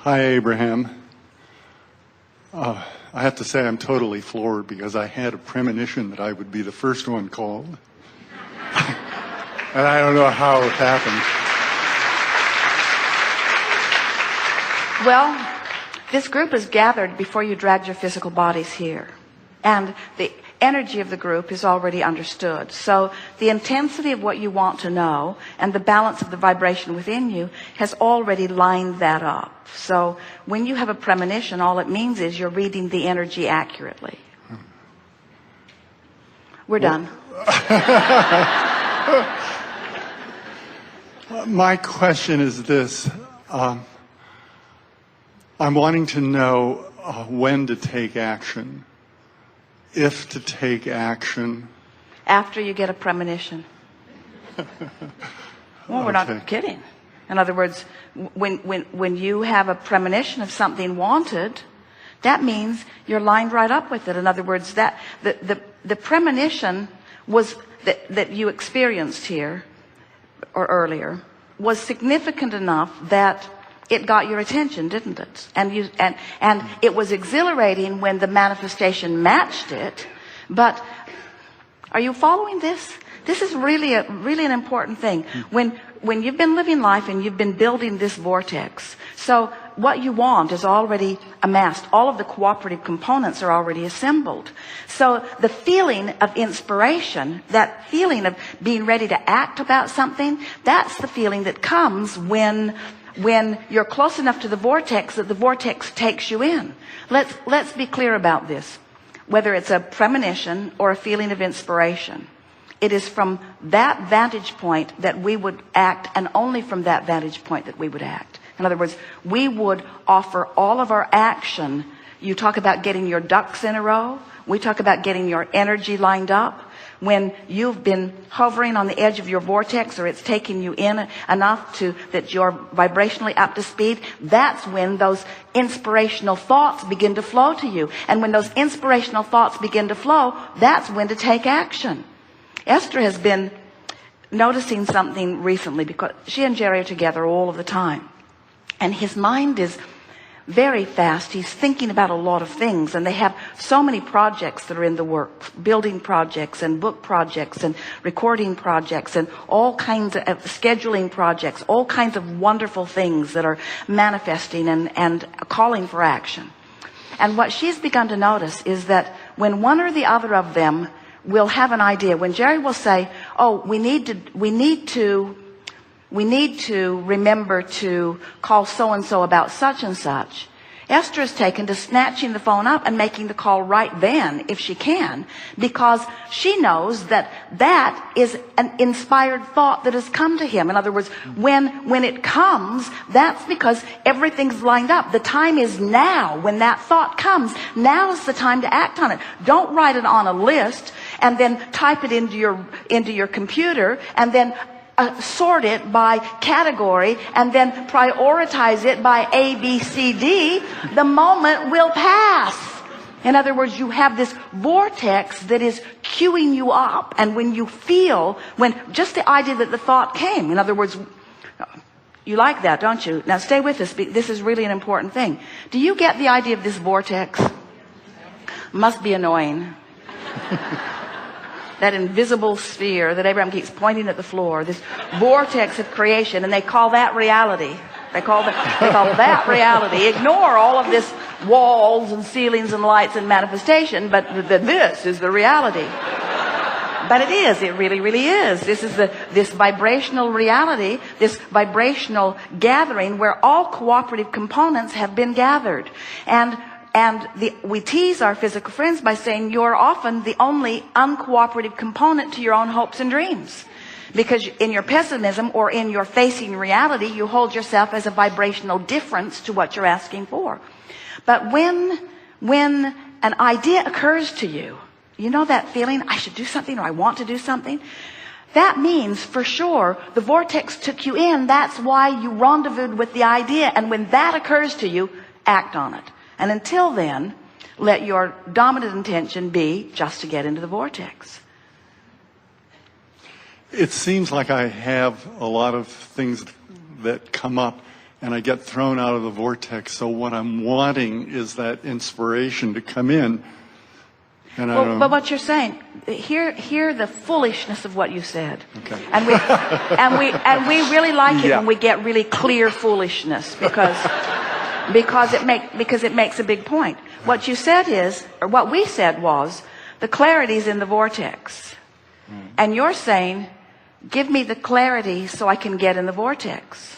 Hi, Abraham. I have to say I'm totally floored because I had a premonition that I would be the first one called. And I don't know how it happened. Well, this group is gathered before you dragged your physical bodies here. And the energy of the group is already understood. So the intensity of what you want to know and the balance of the vibration within you has already lined that up. So when you have a premonition, all it means is you're reading the energy accurately. We're done. My question is this. I'm wanting to know when to take action. If to take action. After you get a premonition. Well, we're not kidding. In other words, when you have a premonition of something wanted, that means you're lined right up with it. In other words, that the premonition was that you experienced here or earlier was significant enough that it got your attention, didn't it? And it was exhilarating when the manifestation matched it. But are you following this? This is really an important thing. When you've been living life and you've been building this vortex, so what you want is already amassed. All of the cooperative components are already assembled. So the feeling of inspiration, that feeling of being ready to act about something, that's the feeling that comes when you're close enough to the vortex that the vortex takes you in. Let's be clear about this. Whether it's a premonition or a feeling of inspiration, it is from that vantage point that we would act, and only from that vantage point that we would act. In other words, we would offer all of our action. You talk about getting your ducks in a row. We talk about getting your energy lined up. When you've been hovering on the edge of your vortex, or it's taking you in enough that you're vibrationally up to speed, that's when those inspirational thoughts begin to flow to you. And when those inspirational thoughts begin to flow, that's when to take action. Esther has been noticing something recently, because she and Jerry are together all of the time. And his mind is very fast. He's thinking about a lot of things, and they have so many projects that are in the works, building projects and book projects and recording projects and all kinds of scheduling projects, all kinds of wonderful things that are manifesting and calling for action. And what she's begun to notice is that when one or the other of them will have an idea, when Jerry will say, oh, we need to remember to call so-and-so about such and such, Esther is taken to snatching the phone up and making the call right then, if she can, because she knows that that is an inspired thought that has come to him. In other words, when it comes, that's because everything's lined up. The time is now. When that thought comes, now is the time to act on it. Don't write it on a list and then type it into your computer and then sort it by category and then prioritize it by A, B, C, D. The moment will pass. In other words, you have this vortex that is queuing you up. And when you feel, when just the idea that the thought came, in other words, you like that, don't you? Now stay with us. This is really an important thing. Do you get the idea of this vortex? Must be annoying. That invisible sphere that Abraham keeps pointing at the floor, this vortex of creation, and they call that reality. They call that reality. Ignore all of this walls and ceilings and lights and manifestation, but this is the reality. But it is. It really, really is. This is this vibrational reality, this vibrational gathering where all cooperative components have been gathered. And we tease our physical friends by saying you're often the only uncooperative component to your own hopes and dreams. Because in your pessimism or in your facing reality, you hold yourself as a vibrational difference to what you're asking for. But when an idea occurs to you, you know that feeling, I should do something or I want to do something? That means for sure the vortex took you in. That's why you rendezvoused with the idea. And when that occurs to you, act on it. And until then, let your dominant intention be just to get into the vortex. It seems like I have a lot of things that come up and I get thrown out of the vortex. So what I'm wanting is that inspiration to come in. And But what you're saying, hear the foolishness of what you said. Okay. And we really like it when we get really clear foolishness because it makes a big point. What you said is, or what we said was, the clarity's in the vortex. And you're saying, give me the clarity so I can get in the vortex.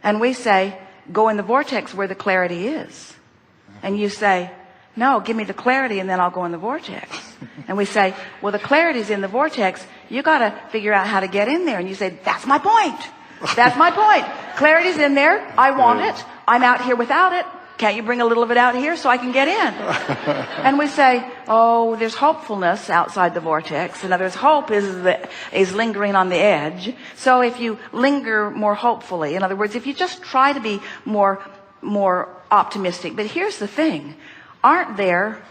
And we say, go in the vortex where the clarity is. And you say, no, give me the clarity and then I'll go in the vortex. And we say, well, the clarity's in the vortex. You got to figure out how to get in there. And you say, that's my point. That's my point. Clarity's in there. I want it. I'm out here without it. Can't you bring a little of it out here so I can get in? And we say, oh, there's hopefulness outside the vortex. In other words, hope is lingering on the edge. So if you linger more hopefully, in other words, if you just try to be more optimistic. But here's the thing. Aren't there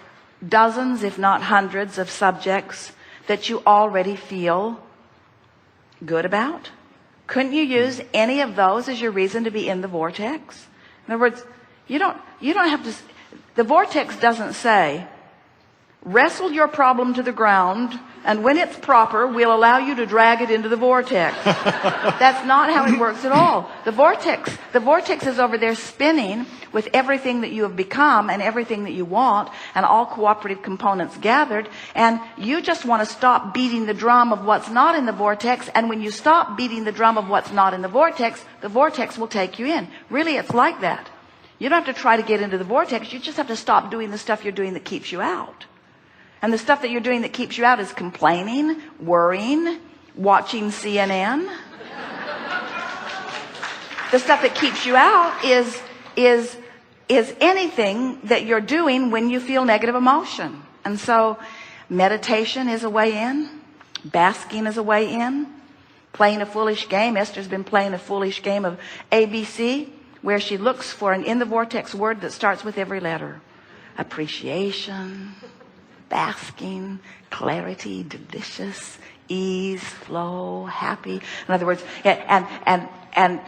dozens, if not hundreds, of subjects that you already feel good about? Couldn't you use any of those as your reason to be in the vortex? In other words, you don't have to. The vortex doesn't say, wrestle your problem to the ground, and when it's proper, we'll allow you to drag it into the vortex. That's not how it works at all. The vortex is over there spinning with everything that you have become and everything that you want and all cooperative components gathered, and you just want to stop beating the drum of what's not in the vortex, and when you stop beating the drum of what's not in the vortex will take you in. Really, it's like that. You don't have to try to get into the vortex. You just have to stop doing the stuff you're doing that keeps you out. And the stuff that you're doing that keeps you out is complaining, worrying, watching CNN. The stuff that keeps you out is anything that you're doing when you feel negative emotion. And so meditation is a way in. Basking is a way in. Playing a foolish game. Esther's been playing a foolish game of ABC, where she looks for an in the vortex word that starts with every letter. Appreciation, basking, clarity, delicious, ease, flow, happy. In other words, and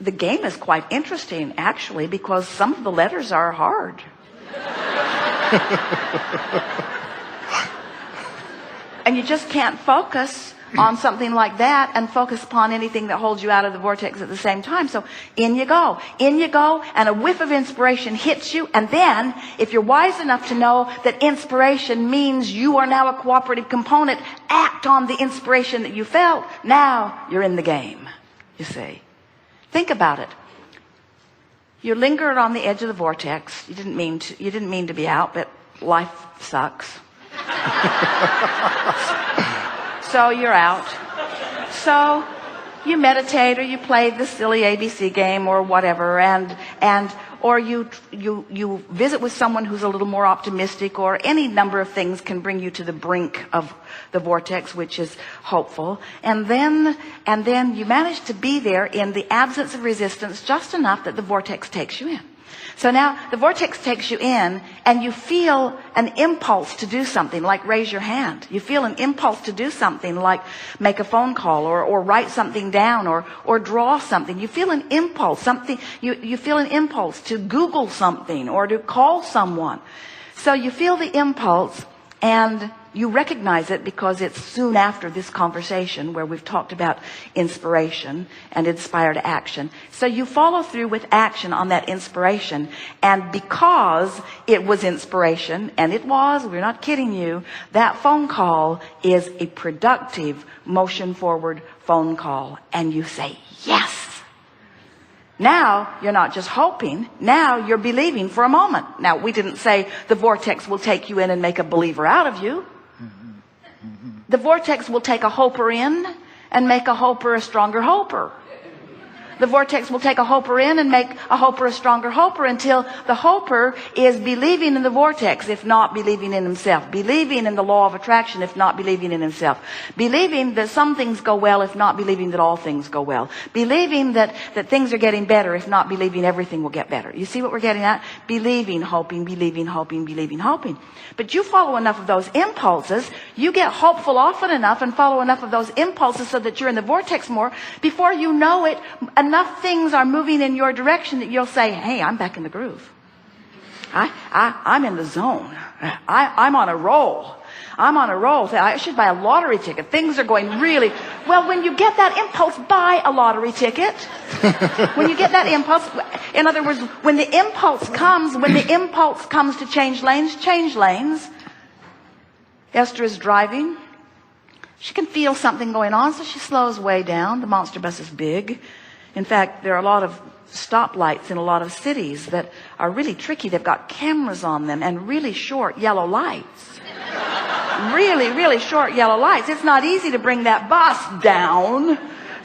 the game is quite interesting, actually, because some of the letters are hard. And you just can't focus on something like that and focus upon anything that holds you out of the vortex at the same time. So in you go, and a whiff of inspiration hits you. And then, if you're wise enough to know that inspiration means you are now a cooperative component, act on the inspiration that you felt. Now you're in the game, you see. Think about it. You lingered on the edge of the vortex. You didn't mean to be out, but life sucks. So you're out. So you meditate or you play the silly ABC game or whatever, or you visit with someone who's a little more optimistic, or any number of things can bring you to the brink of the vortex, which is hopeful. And then you manage to be there in the absence of resistance just enough that the vortex takes you in. So now the vortex takes you in, and you feel an impulse to do something, like raise your hand. You feel an impulse to do something, like make a phone call, or write something down, or draw something. You feel an impulse, you feel an impulse to Google something or to call someone. So you feel the impulse, and you recognize it because it's soon after this conversation where we've talked about inspiration and inspired action. So you follow through with action on that inspiration. And because it was inspiration, and it was, we're not kidding you, that phone call is a productive motion forward phone call. And you say, yes. Now you're not just hoping, now you're believing for a moment. Now, we didn't say the vortex will take you in and make a believer out of you. The vortex will take a hoper in and make a hoper a stronger hoper. The vortex will take a hoper in and make a hoper a stronger hoper until the hoper is believing in the vortex, if not believing in himself. Believing in the law of attraction, if not believing in himself. Believing that some things go well, if not believing that all things go well. Believing that things are getting better, if not believing everything will get better. You see what we're getting at? Believing, hoping, believing, hoping, believing, hoping. But you follow enough of those impulses, you get hopeful often enough and follow enough of those impulses so that you're in the vortex more. Before you know it, enough things are moving in your direction that you'll say, hey, I'm back in the groove. I'm in the zone. I'm on a roll. I'm on a roll. I should buy a lottery ticket. Things are going really well. When you get that impulse, buy a lottery ticket. When you get that impulse, in other words, when the impulse comes to change lanes, change lanes. Esther is driving. She can feel something going on, so she slows way down. The monster bus is big. In fact, there are a lot of stoplights in a lot of cities that are really tricky. They've got cameras on them and really short yellow lights. Really, really short yellow lights. It's not easy to bring that bus down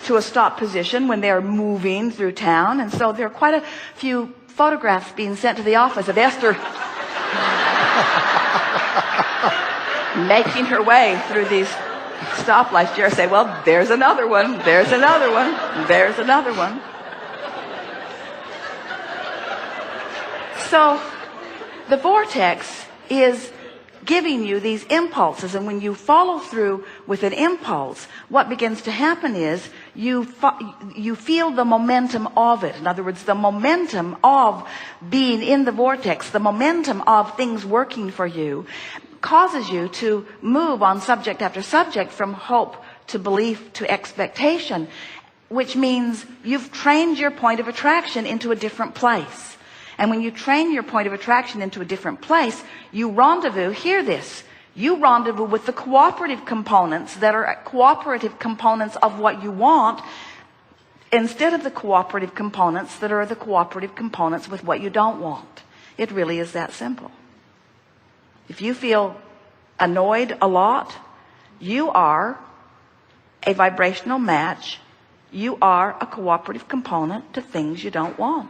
to a stop position when they're moving through town. And so there are quite a few photographs being sent to the office of Esther making her way through these stoplights. Jerry say, well, there's another one. There's another one. There's another one. So the vortex is giving you these impulses, and when you follow through with an impulse, what begins to happen is you feel the momentum of it. In other words, the momentum of being in the vortex, the momentum of things working for you, causes you to move on subject after subject, from hope to belief to expectation, which means you've trained your point of attraction into a different place. And when you train your point of attraction into a different place, you rendezvous, hear this, you rendezvous with the cooperative components that are cooperative components of what you want, instead of the cooperative components that are the cooperative components with what you don't want. It really is that simple. If you feel annoyed a lot, you are a vibrational match. You are a cooperative component to things you don't want.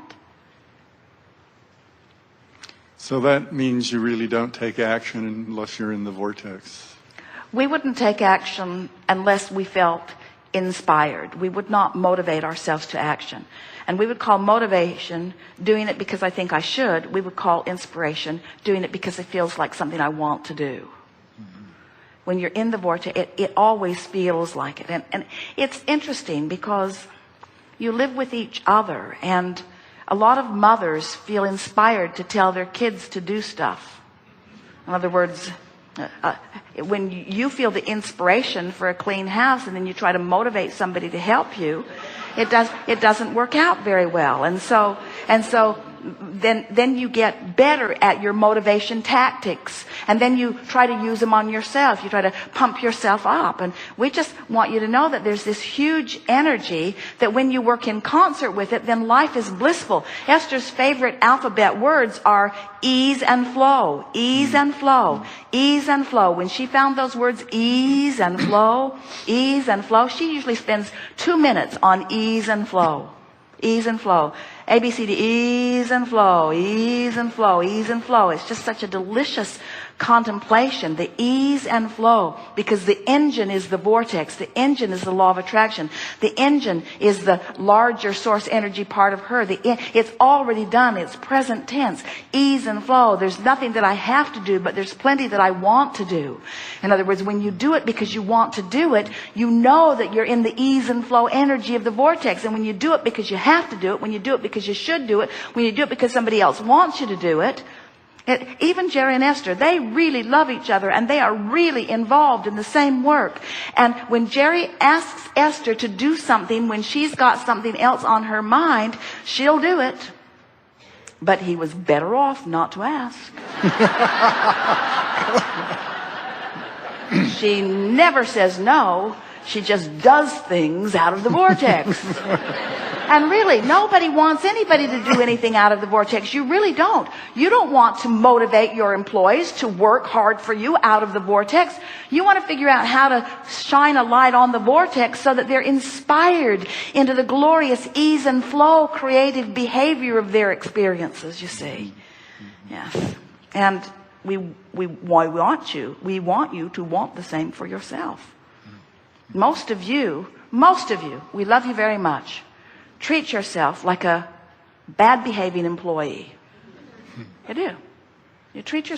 So that means you really don't take action unless you're in the vortex. We wouldn't take action unless we felt inspired. We would not motivate ourselves to action. And we would call motivation doing it because I think I should. We would call inspiration doing it because it feels like something I want to do. Mm-hmm. When you're in the vortex, it always feels like it. And it's interesting because you live with each other, and a lot of mothers feel inspired to tell their kids to do stuff. In other words, when you feel the inspiration for a clean house and then you try to motivate somebody to help you, it doesn't work out very well. And so then you get better at your motivation tactics, and then you try to use them on yourself. You try to pump yourself up. And we just want you to know that there's this huge energy that when you work in concert with it, then life is blissful. Esther's favorite alphabet words are ease and flow, ease and flow, ease and flow. When she found those words, ease and flow, she usually spends 2 minutes on ease and flow. Ease and flow. A, B, C, D, ease and flow, ease and flow, ease and flow. It's just such a delicious contemplation, the ease and flow, because the engine is the vortex. The engine is the law of attraction. The engine is the larger source energy part of her. It's already done. It's present tense. Ease and flow. There's nothing that I have to do, but there's plenty that I want to do. In other words, when you do it because you want to do it, you know that you're in the ease and flow energy of the vortex. And when you do it because you have to do it, when you do it because you should do it, when you do it because somebody else wants you to do it, even Jerry and Esther, they really love each other, and they are really involved in the same work. And when Jerry asks Esther to do something, when she's got something else on her mind, she'll do it. But he was better off not to ask. She never says no. She just does things out of the vortex. And really, nobody wants anybody to do anything out of the vortex. You really don't. You don't want to motivate your employees to work hard for you out of the vortex. You want to figure out how to shine a light on the vortex so that they're inspired into the glorious ease and flow creative behavior of their experiences, you see. Yes. And we want you to want the same for yourself. Most of you, we love you very much. Treat yourself like a bad behaving employee. You do. You treat yourself